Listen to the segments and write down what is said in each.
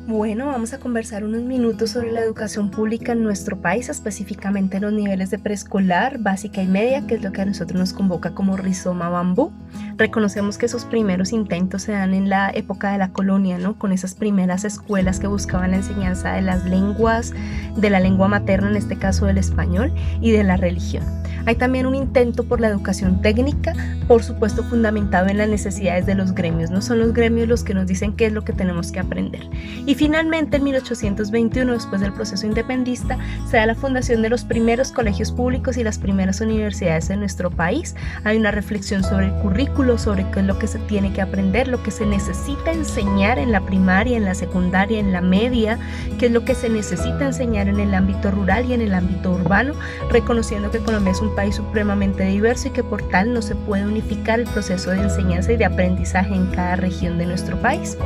Bueno, vamos a conversar unos minutos sobre la educación pública en nuestro país, específicamente en los niveles de preescolar, básica y media, que es lo que a nosotros nos convoca como Rizoma Bambú. Reconocemos que esos primeros intentos se dan en la época de la colonia, ¿no? Con esas primeras escuelas que buscaban la enseñanza de las lenguas, de la lengua materna, en este caso del español, y de la religión. Hay también un intento por la educación técnica, por supuesto fundamentado en las necesidades de los gremios. No son los gremios los que nos dicen qué es lo que tenemos que aprender. Y finalmente, en 1821, después del proceso independista, se da la fundación de los primeros colegios públicos y las primeras universidades en nuestro país. Hay una reflexión sobre el currículo, sobre qué es lo que se tiene que aprender, lo que se necesita enseñar en la primaria, en la secundaria, en la media, qué es lo que se necesita enseñar en el ámbito rural y en el ámbito urbano, reconociendo que Colombia es un país supremamente diverso y que por tal no se puede unificar el proceso de enseñanza y de aprendizaje en cada región de nuestro país.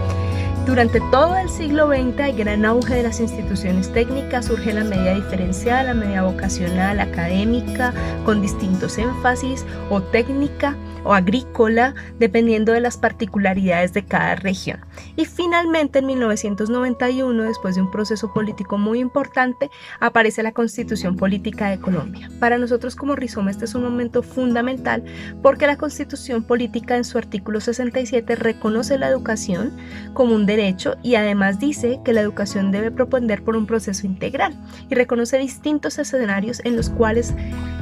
Durante todo el siglo XX hay gran auge de las instituciones técnicas, surge la media diferencial, la media vocacional, académica, con distintos énfasis, o técnica o agrícola, dependiendo de las particularidades de cada región. Y finalmente, en 1991, después de un proceso político muy importante, aparece la Constitución Política de Colombia. Para nosotros como Rizoma este es un momento fundamental porque la Constitución Política en su artículo 67 reconoce la educación como un derecho y además dice que la educación debe propender por un proceso integral y reconoce distintos escenarios en los cuales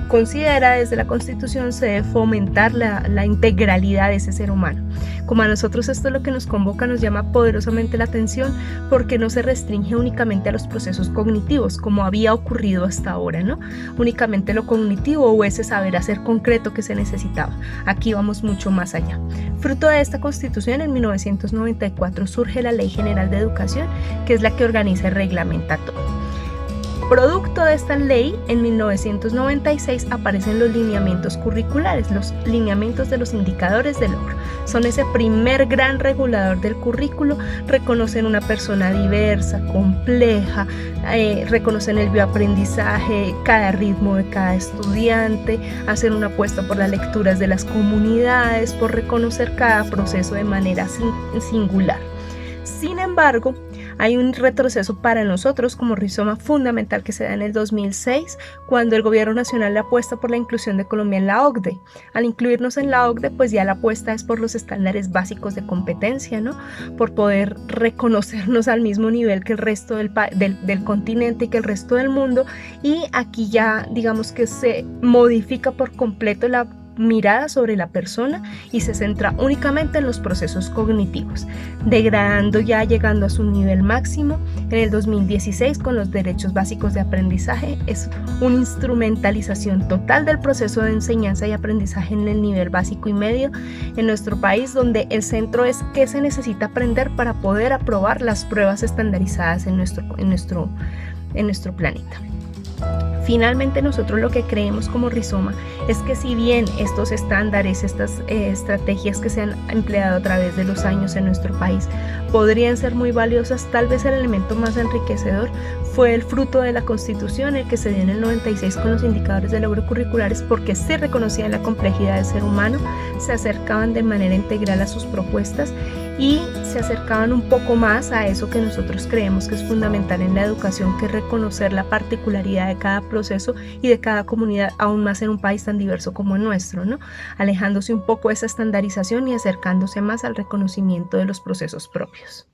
considera desde la Constitución se debe fomentar la integralidad de ese ser humano. Como a nosotros esto es lo que nos convoca, nos llama poderosamente la atención porque no se restringe únicamente a los procesos cognitivos como había ocurrido hasta ahora, ¿no? Únicamente lo cognitivo o ese saber hacer concreto que se necesitaba. Aquí vamos mucho más allá. Fruto de esta Constitución, en 1994 surge la Ley General de Educación, que es la que organiza y reglamenta todo. Producto de esta ley, en 1996 aparecen los lineamientos curriculares, los lineamientos de los indicadores de logro. Son ese primer gran regulador del currículo, reconocen una persona diversa, compleja, reconocen el bioaprendizaje, cada ritmo de cada estudiante, hacen una apuesta por las lecturas de las comunidades, por reconocer cada proceso de manera singular. Sin embargo, hay un retroceso para nosotros como Rizoma fundamental que se da en el 2006 cuando el gobierno nacional le apuesta por la inclusión de Colombia en la OCDE. Al incluirnos en la OCDE, pues ya la apuesta es por los estándares básicos de competencia, ¿no? Por poder reconocernos al mismo nivel que el resto del continente y que el resto del mundo, y aquí ya digamos que se modifica por completo la mirada sobre la persona y se centra únicamente en los procesos cognitivos, degradando ya llegando a su nivel máximo en el 2016 con los derechos básicos de aprendizaje. Es una instrumentalización total del proceso de enseñanza y aprendizaje en el nivel básico y medio en nuestro país, donde el centro es qué se necesita aprender para poder aprobar las pruebas estandarizadas en nuestro planeta. Finalmente, nosotros lo que creemos como Rizoma es que si bien estos estándares, estas estrategias que se han empleado a través de los años en nuestro país podrían ser muy valiosas, tal vez el elemento más enriquecedor fue el fruto de la Constitución, el que se dio en el 96 con los indicadores de logro curriculares, porque se reconocían la complejidad del ser humano, se acercaban de manera integral a sus propuestas y se acercaban un poco más a eso que nosotros creemos que es fundamental en la educación, que es reconocer la particularidad de cada proceso y de cada comunidad, aún más en un país tan diverso como el nuestro, ¿no? Alejándose un poco de esa estandarización y acercándose más al reconocimiento de los procesos propios.